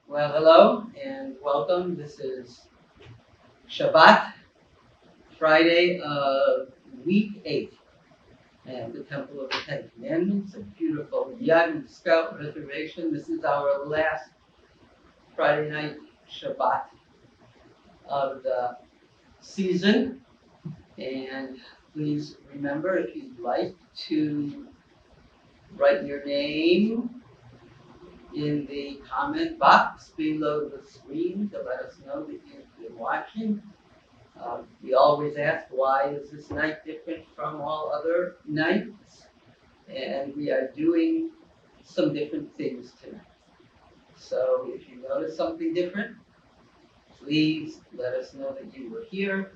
Well, hello and welcome. This is Shabbat, Friday of week 8, and the Temple of the Ten Commandments, a beautiful young scout reservation. This is our last Friday night Shabbat of the season, and please remember, if you'd like, to write your name in the comment box below the screen to let us know that you've been watching. We always ask, why is this night different from all other nights? And we are doing some different things tonight. So if you notice something different, please let us know that you were here,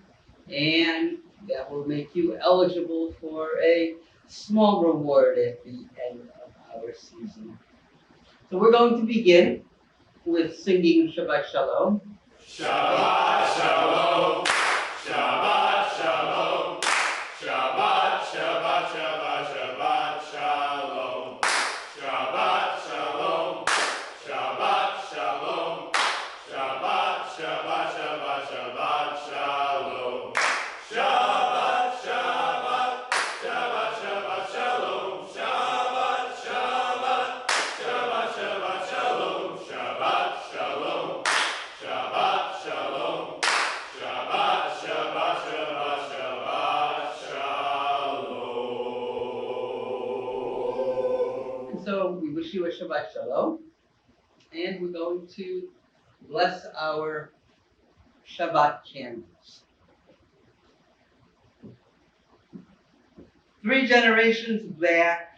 and that will make you eligible for a small reward at the end of our season. So we're going to begin with singing Shabbat Shalom. Shabbat Shalom, Shabbat Shalom, Shabbat, Shabbat, Shabbat, Shabbat Shalom, Shabbat Shalom, Shabbat Shalom, Shabbat, Shabbat, Shabbat, Shabbat Shalom, Shabbat, Shabbat, Shabbat, Shabbat Shalom, Shabbat, Shabbat, Shabbat, Shabbat Shalom, Shabbat Shalom. Shabbat Shalom, Shabbat, Shabbat, Shabbat, Shabbat Shalom. And so we wish you a Shabbat Shalom, and we're going to bless our Shabbat candles. 3 generations back,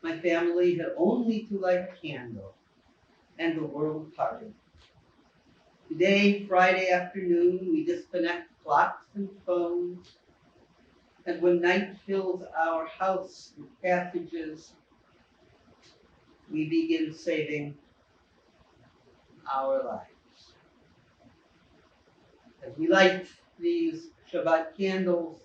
my family had only to light a candle, and the world parted. Today, Friday afternoon, we disconnect clocks and phones, and when night fills our house with passages, we begin saving our lives. As we light these Shabbat candles,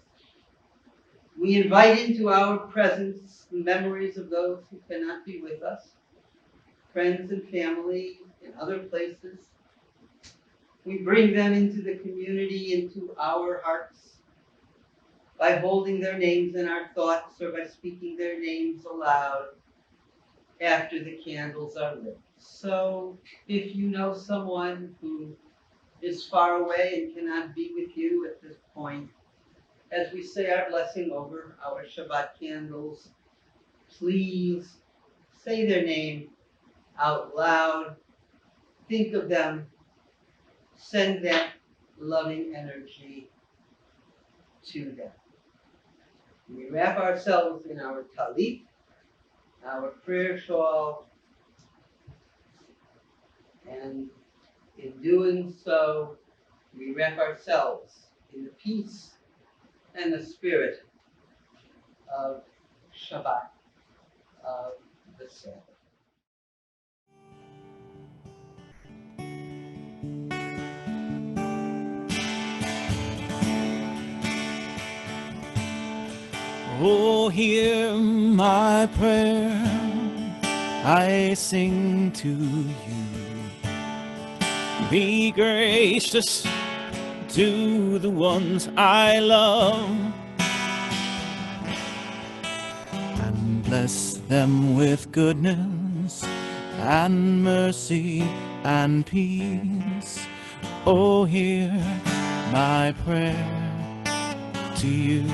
we invite into our presence the memories of those who cannot be with us, friends and family in other places. We bring them into the community, into our hearts, by holding their names in our thoughts or by speaking their names aloud after the candles are lit. So if you know someone who is far away and cannot be with you at this point, as we say our blessing over our Shabbat candles, please say their name out loud, think of them, send that loving energy to them. We wrap ourselves in our talit, our prayer shawl, and in doing so, we wrap ourselves in the peace and the spirit of Shabbat, of the Sabbath. Oh, hear my prayer, I sing to you. Be gracious to the ones I love, and bless them with goodness and mercy and peace. Oh, hear my prayer to you.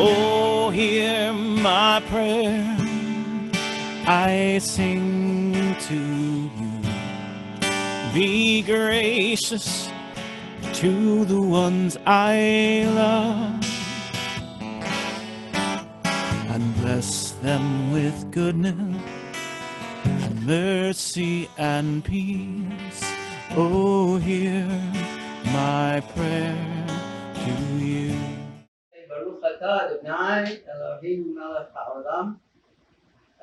Oh, hear my prayer, I sing to you. Be gracious to the ones I love, and bless them with goodness and mercy and peace. Oh, hear my prayer to you. Baruch atah Adonai Eloheinu melech haolam,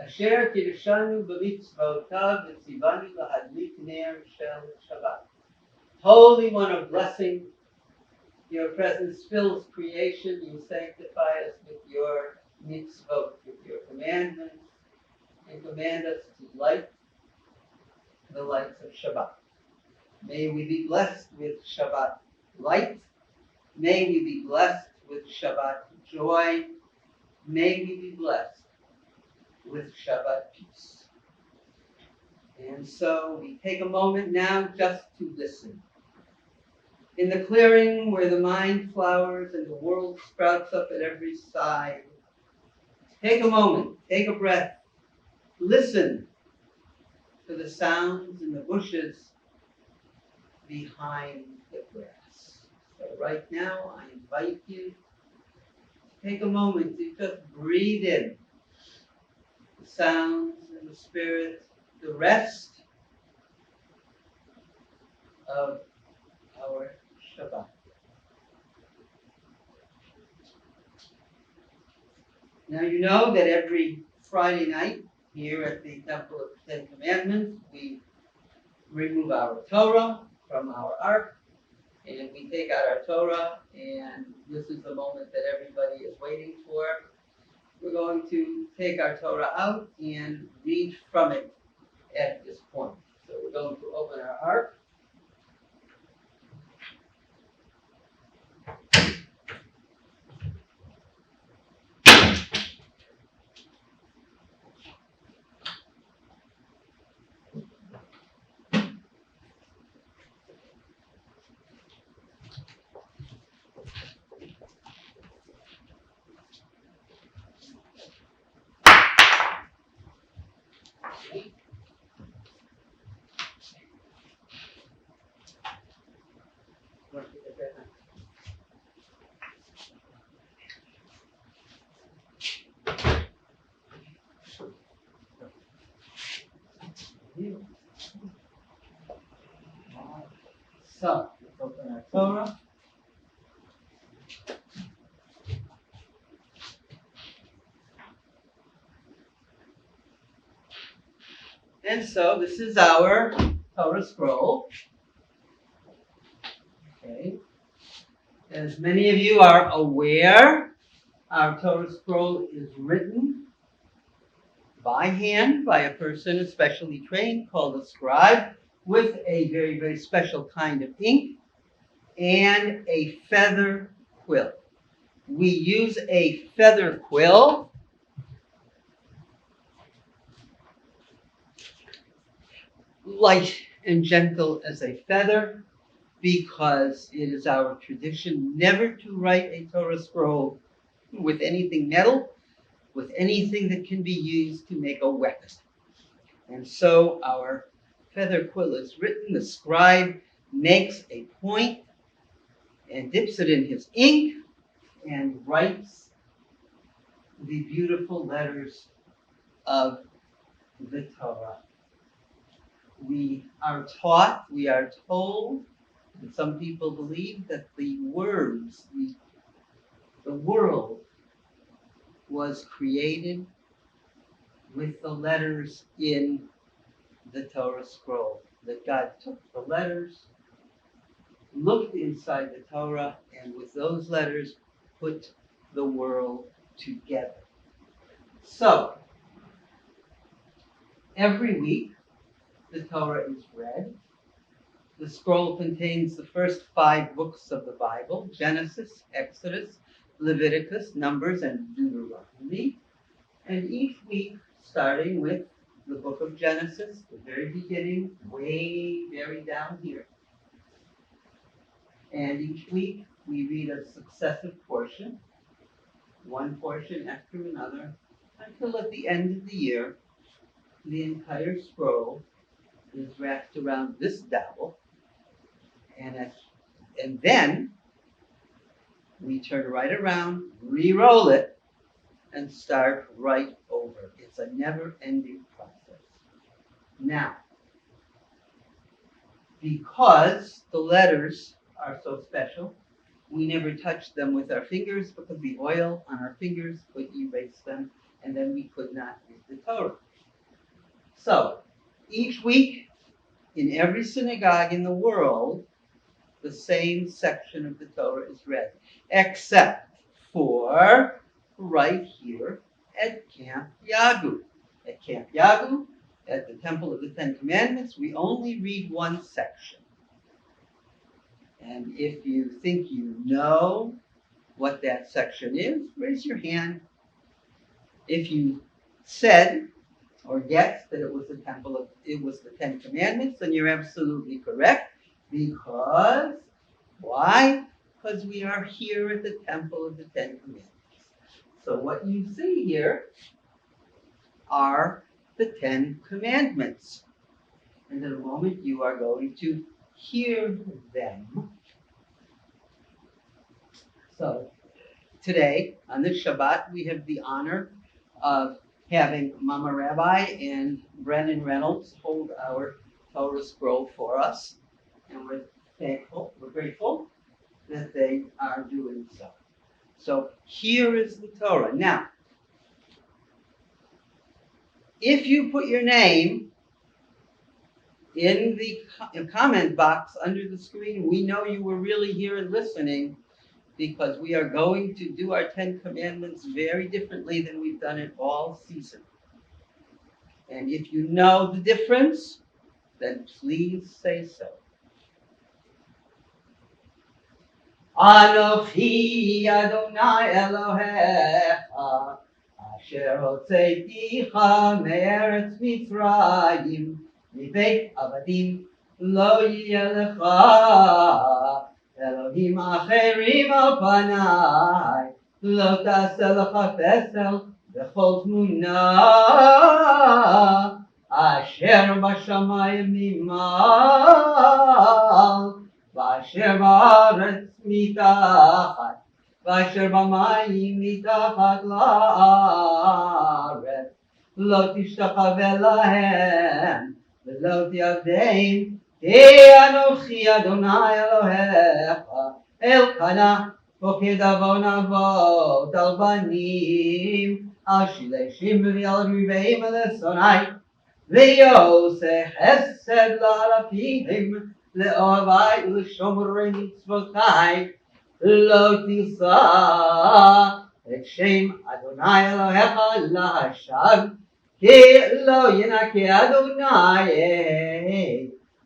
asher kirshanu b'mitzvotav v'tzivanu lahadlik ner shel Shabbat. Holy One of blessing, your presence fills creation. You sanctify us with your mitzvot, with your commandments. and command us to light the lights of Shabbat. May we be blessed with Shabbat light. May we be blessed with Shabbat joy. May we be blessed with Shabbat peace. And so we take a moment now just to listen. In the clearing where the mind flowers and the world sprouts up at every side, take a moment, take a breath, listen to the sounds in the bushes behind the grass. So right now, I invite you to take a moment to just breathe in the sounds and the spirit, the rest of our Shabbat. Now you know that every Friday night here at the Temple of the Ten Commandments, we remove our Torah from our ark, and we take out our Torah, and this is the moment that everybody is waiting for. We're going to take our Torah out and read from it at this point. So we're going to open our ark. So, let's open our Torah. And so, this is our Torah Scroll. Okay. As many of you are aware, our Torah Scroll is written by hand by a person especially trained called a scribe with a very, very special kind of ink and a feather quill. We use a feather quill light and gentle as a feather because it is our tradition never to write a Torah scroll with anything metal, with anything that can be used to make a weapon. And so our feather quill is written, the scribe makes a point and dips it in his ink and writes the beautiful letters of the Torah. We are taught, we are told, and some people believe that the words, the world was created with the letters in the Torah scroll. That God took the letters, looked inside the Torah, and with those letters put the world together. So, every week, the Torah is read. The scroll contains the first 5 books of the Bible: Genesis, Exodus, Leviticus, Numbers, and Deuteronomy. And each week, starting with the book of Genesis, the very beginning, way very down here. And each week, we read a successive portion, one portion after another, until at the end of the year, the entire scroll is wrapped around this dowel, and then we turn right around, re-roll it, and start right over. It's a never-ending process. Now, because the letters are so special, we never touch them with our fingers because the oil on our fingers would erase them, and then we could not read the Torah. So, each week, in every synagogue in the world, the same section of the Torah is read, except for right here at Camp Yagu. At Camp Yagu, at the Temple of the Ten Commandments, we only read one section. And if you think you know what that section is, raise your hand. If you said or guessed that it was the Ten Commandments, then you're absolutely correct. Because why? Because we are here at the Temple of the Ten Commandments. So what you see here are the Ten Commandments. And in a moment you are going to hear them. So today, on this Shabbat, we have the honor of having Mama Rabbi and Brennan Reynolds hold our Torah Scroll for us. And we're grateful that they are doing so. So here is the Torah. Now, if you put your name in the comment box under the screen, we know you were really here and listening, because we are going to do our Ten Commandments very differently than we've done it all season. And if you know the difference, then please say so. Anochi Adonai Elohecha, asher hotzeiticha me'eretz Mitzrayim, mibeit avadim lo yeh lecha. Elohim acherim al panai, lo ta'aseh lecha pesel b'chol tmuna, asher b'shamayim nimal, v'asher ba'aretz mitachat, v'asher b'mayim mitachat la'aretz, lo tishtachave lahem, v'lo ti'avdeim, Ki Anochi Adonai Elohecha, Elkana, Poked avon avot al banim, al shilei shimri al riveim lesonai, ve'yoseh chesed la'alafim, le'ohavai u'l'shomrei mitzvotai, lo tisa et shem Adonai Elohecha lahashav, ki lo yinake Adonai,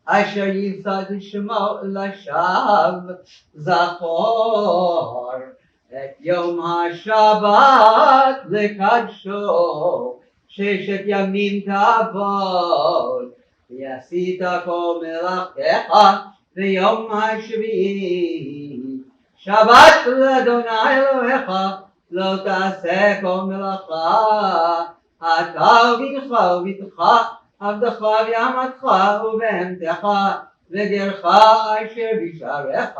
Asher Yisad Shemo Lashav Zachor Et Yom HaShabbat Lekadsho Sheshet Yamim Tavod V'yasita Kol Melachecha V'yom HaShvi'i Shabbat L'Adonai Elohecha Lo Ta'aseh Kol Melacha Ata V'incha V'itcha עבדך ואמתך ובהמתך וגרך אשר בשעריך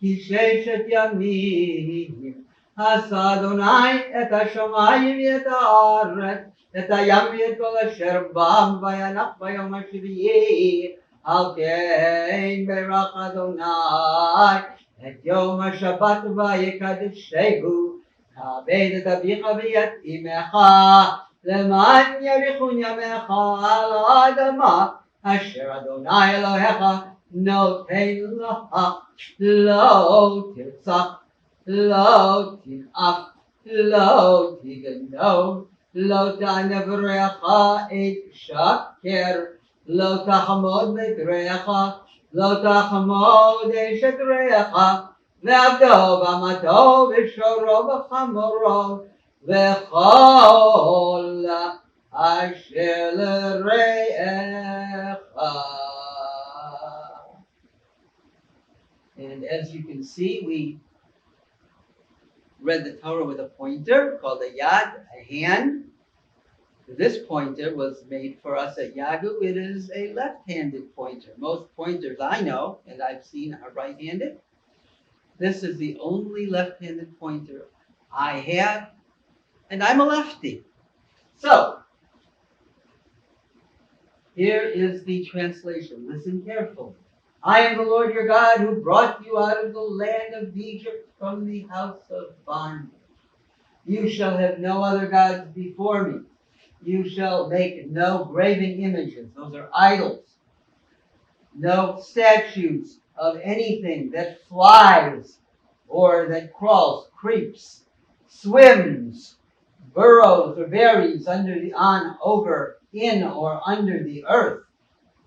כי ששת ימים עשה אדוני את השמיים ואת הארץ את הים ואת כל אשר בם וינח ביום השביעי על כן ברך אדוני את יום השבת ויקדשהו כבד את אביך ואת אמך למען יאריכון ימיך על האדמה אשר אדוני אלוהיך נותן לך. לא תרצח, לא תנאף, לא תגנוב, לא תענב רעך את שקר, לא תחמוד בית רעך, לא תחמוד אשת רעך, ועבדו ואמתו ושורו וחמורו וכל אשר לרעך. And as you can see, we read the Torah with a pointer called a yad, a hand. This pointer was made for us at Yagu. It is a left-handed pointer. Most pointers I know and I've seen are right-handed. This is the only left-handed pointer I have, and I'm a lefty. So, here is the translation. Listen carefully. I am the Lord your God who brought you out of the land of Egypt from the house of bondage. You shall have no other gods before me. You shall make no graven images. Those are idols. No statues of anything that flies or that crawls, creeps, swims, burrows or buries in or under the earth,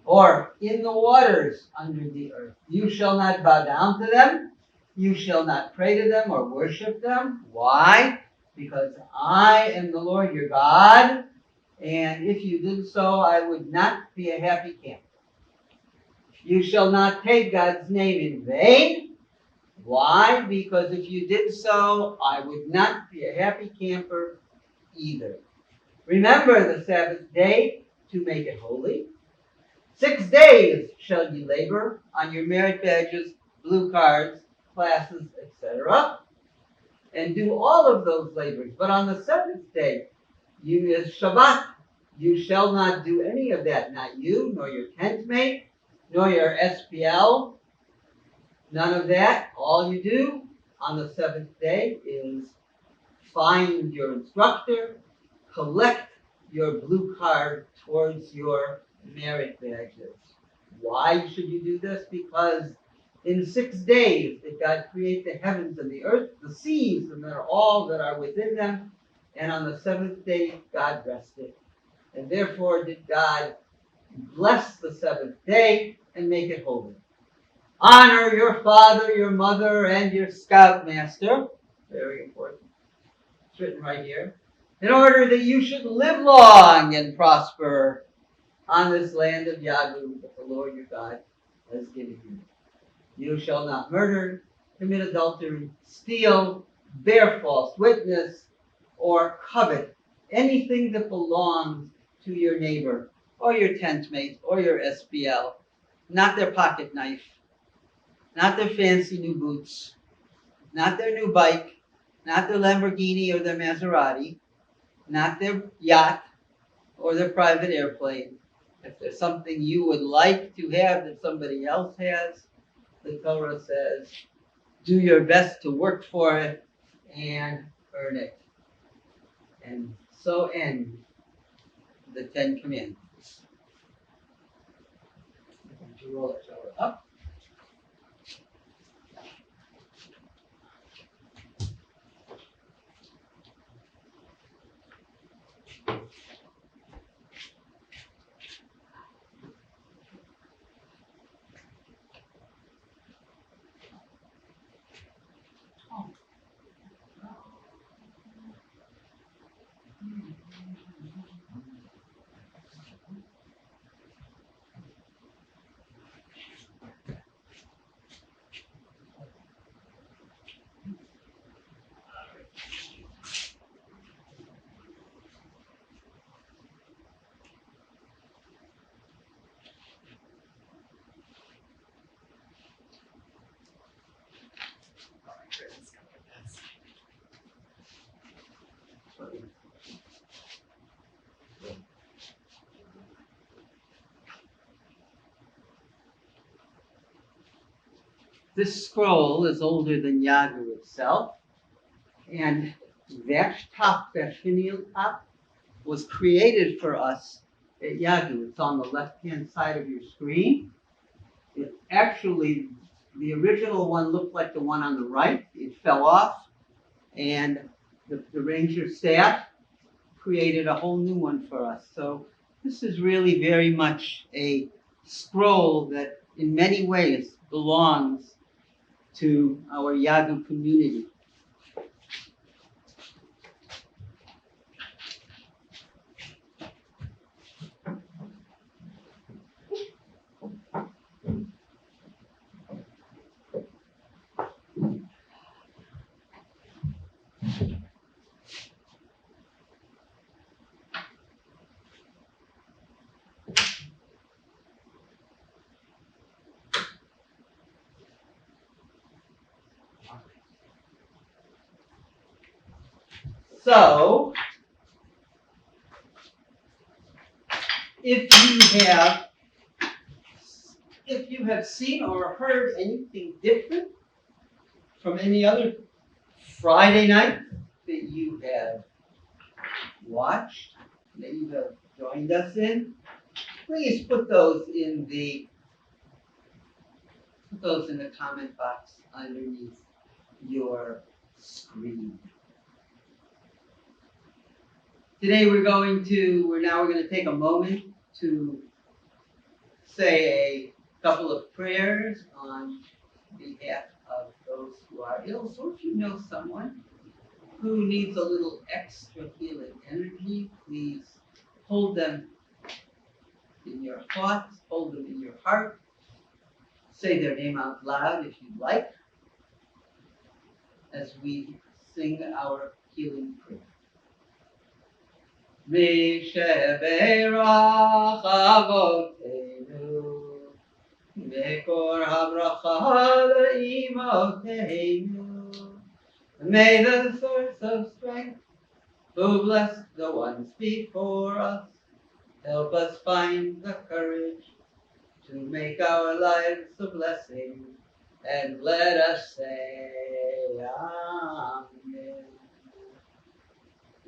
or in the waters under the earth. You shall not bow down to them. You shall not pray to them or worship them. Why? Because I am the Lord your God, and if you did so, I would not be a happy camper. You shall not take God's name in vain. Why? Because if you did so, I would not be a happy camper either. Remember the Sabbath day to make it holy. 6 days shall ye labor on your merit badges, blue cards, classes, etc., and do all of those labors. But on the seventh day, you is Shabbat. You shall not do any of that. Not you, nor your tent mate, nor your SPL. None of that. All you do on the seventh day is find your instructor, collect your blue card towards your merit badges. Why should you do this? Because in 6 days did God create the heavens and the earth, the seas, and all that are within them. And on the seventh day, God rested. And therefore did God bless the seventh day and make it holy. Honor your father, your mother, and your scoutmaster. Very important. It's written right here. In order that you should live long and prosper on this land of Yadu that the Lord your God has given you. You shall not murder, commit adultery, steal, bear false witness, or covet anything that belongs to your neighbor, or your tent mate, or your SPL. Not their pocket knife, not their fancy new boots, not their new bike, not their Lamborghini or their Maserati, not their yacht or their private airplane. If there's something you would like to have that somebody else has, the Torah says, do your best to work for it and earn it. And so end the Ten Commandments. I'm going to roll the Torah up. This scroll is older than Yadu itself, and that top, that finial top, was created for us at Yadu. It's on the left-hand side of your screen. It actually, the original one looked like the one on the right. It fell off, and the ranger staff created a whole new one for us. So this is really very much a scroll that in many ways belongs to our Yadu community. So, if you have seen or heard anything different from any other Friday night that you have watched, that you have joined us in, please put those in the comment box underneath your screen. Today we're going to take a moment to say a couple of prayers on behalf of those who are ill. So if you know someone who needs a little extra healing energy, please hold them in your thoughts, hold them in your heart. Say their name out loud if you'd like, as we sing our healing prayer. Misheberach Avoteinu, Mekor habracha le'imoteinu. May the source of strength, who blessed the ones before us, help us find the courage to make our lives a blessing, and let us say Amen.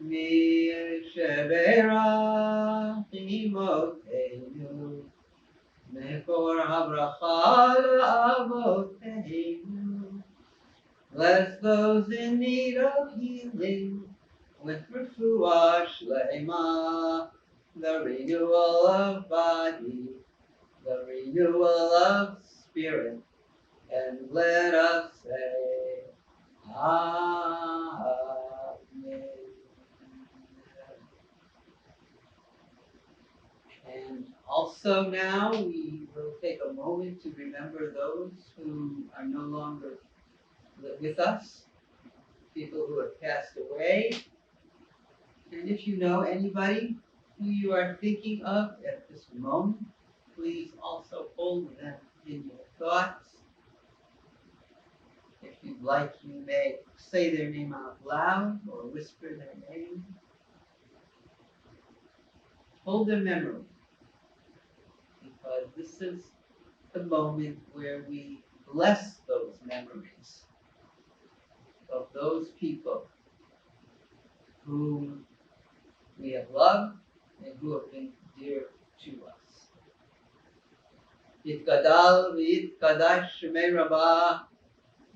Misheberach Imoteinu, Mekor habracha le'avoteinu. Bless those in need of healing with refuah shlema, the renewal of body, the renewal of spirit, and let us say Amen. And also now we will take a moment to remember those who are no longer with us, people who have passed away. And if you know anybody who you are thinking of at this moment, please also hold them in your thoughts. If you'd like, you may say their name out loud or whisper their name. Hold their memory, because this is the moment where we bless those memories of those people whom we have loved and who have been dear to us. Yitkadal v'yitkadash shemei Rabbah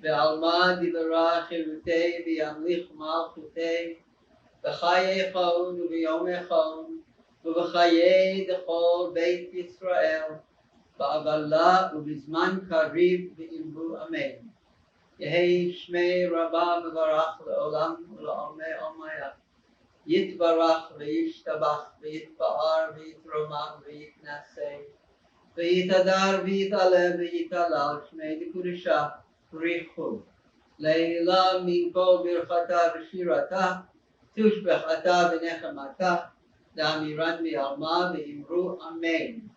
ve'alma divara chirutei v'yamlich malchutei v'chayei chon u'v'yomei chon u'v'chayei d'chol beit Yisrael ba'avala u'bizman kariv v'imru amen. Yehei shmei Rabbah mevarach le'olam u'la'omei omayah. Yitbarach v'yishtabach v'yitba'ar v'yitromam v'yitnaseh v'yitadar v'yitaleh v'yitalal shmei d'kudisha richu leila min kol birchata v'shirata tushbechata v'nechemata da'amiran v'alma v'imru amen.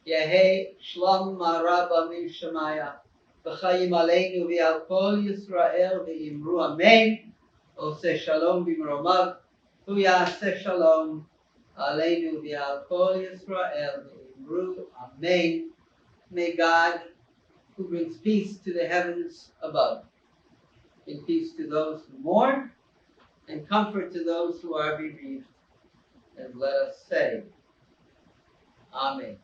Yehei shlam maraba min shemaya v'chayim aleinu v'al kol Yisrael v'imru amen. Oseh shalom b'mromav Hu yaseh shalom aleinu v'al kol Yisrael v'imru amen. May God, who brings peace to the heavens above, bring peace to those who mourn and comfort to those who are bereaved. And let us say, Amen.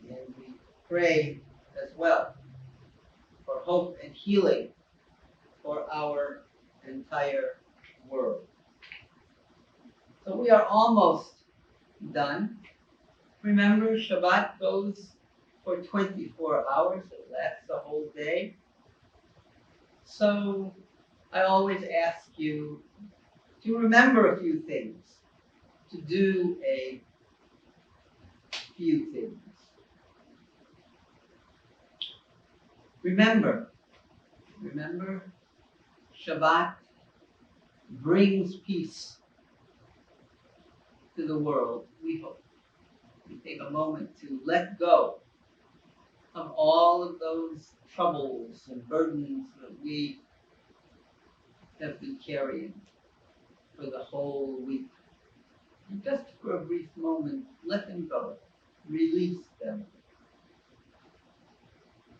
And we pray as well for hope and healing for our entire world. So we are almost done. Remember, Shabbat goes for 24 hours. It lasts the whole day. So I always ask you to remember a few things, to do a few things. Remember, Shabbat brings peace to the world, we hope. We take a moment to let go of all of those troubles and burdens that we have been carrying for the whole week. And just for a brief moment, let them go, release them,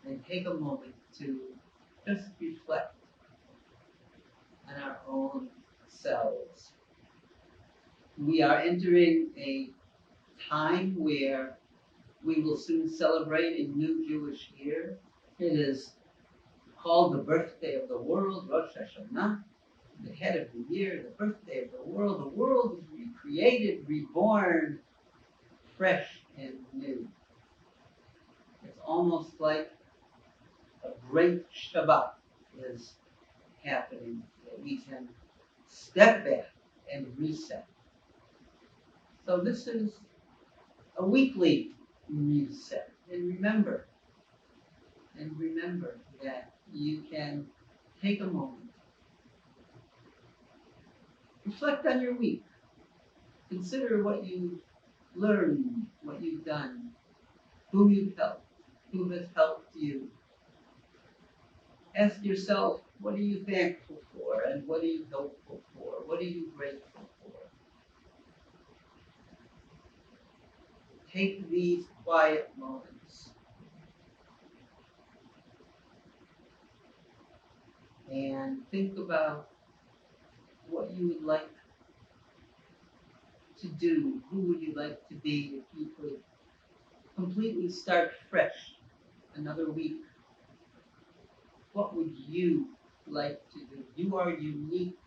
and take a moment to just reflect on our own selves. We are entering a time where we will soon celebrate a new Jewish year. It is called the birthday of the world, Rosh Hashanah. the head of the year, the birthday of the world. The world is recreated, reborn, fresh and new. It's almost like a great Shabbat is happening, that we can step back and reset. So this is a weekly reset. And remember that you can take a moment, reflect on your week, consider what you learned, what you've done, who you've helped, who has helped you. Ask yourself, what are you thankful for, and what are you hopeful for? What are you grateful for? Take these quiet moments and think about what you would like to do. Who would you like to be if you could completely start fresh another week? What would you like to do? You are unique.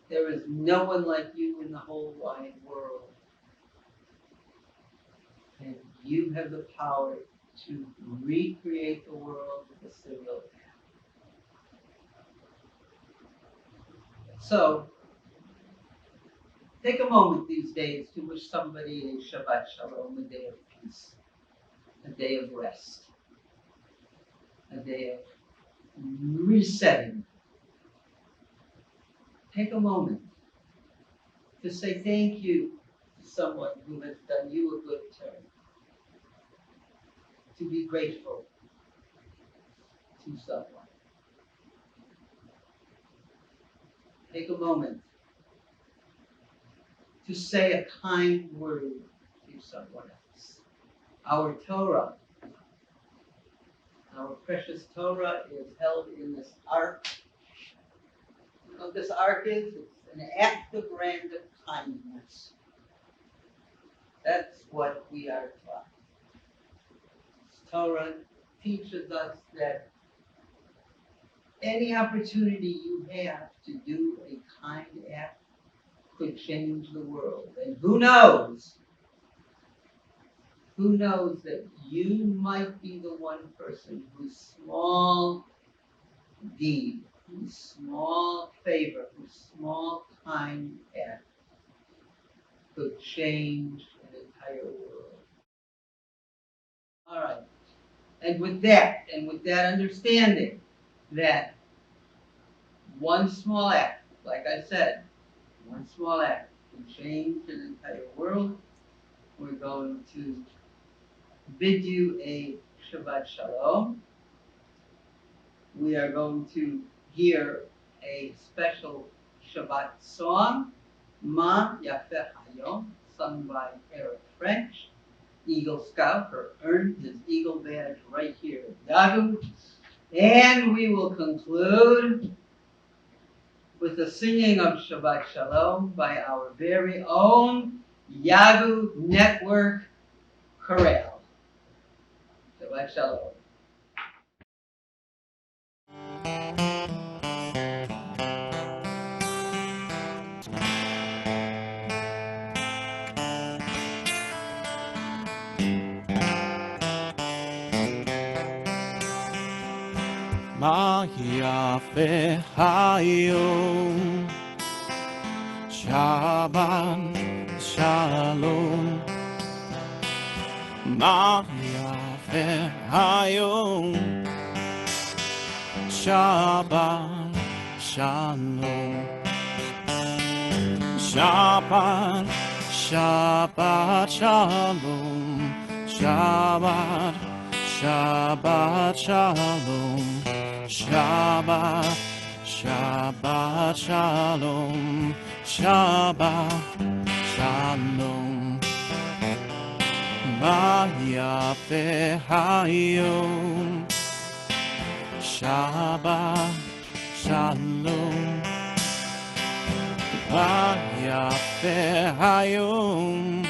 There is no one like you in the whole wide world. And you have the power to recreate the world with a single act. So, take a moment these days to wish somebody a Shabbat Shalom, a day of peace, a day of rest, a day of resetting. Take a moment to say thank you to someone who has done you a good turn, to be grateful to someone. Take a moment to say a kind word to someone else. Our Torah, our precious Torah, is held in this ark. You know what this ark is? It's an active brand of kindness. That's what we are taught. Torah teaches us that any opportunity you have to do a kind act could change the world. And who knows that you might be the one person whose small deed, whose small favor, whose small kind act could change an entire world. All right. And with that understanding that one small act, like I said, one small act can change an entire world, we're going to bid you a Shabbat Shalom. We are going to hear a special Shabbat song, Ma Yafeh Hayom, sung by Eric French, Eagle Scout, who earned his Eagle badge right here at Yagu. And we will conclude with the singing of Shabbat Shalom by our very own Yagu Network Chorale. Shabbat Shalom. Ma Yafeh Hayom, Shabbat Shalom. Ma Yafeh Hayom, Shabbat Shalom. Shabbat, Shabbat Shalom. Shabbat, Shabbat Shalom. Shabbat, Shabbat Shalom. Shabbat Shalom. Ma Yafeh Hayom, Shabbat Shalom. Ma Yafeh Hayom,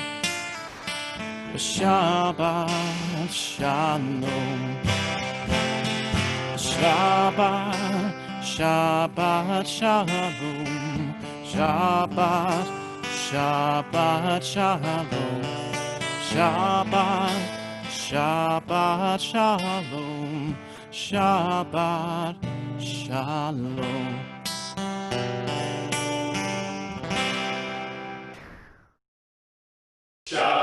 Shabbat Shalom. Shabbat Shabbat Shalom, Shabbat, Shabbat Shalom, Shabbat, Shabbat Shalom, Shabbat Shalom. Shabbat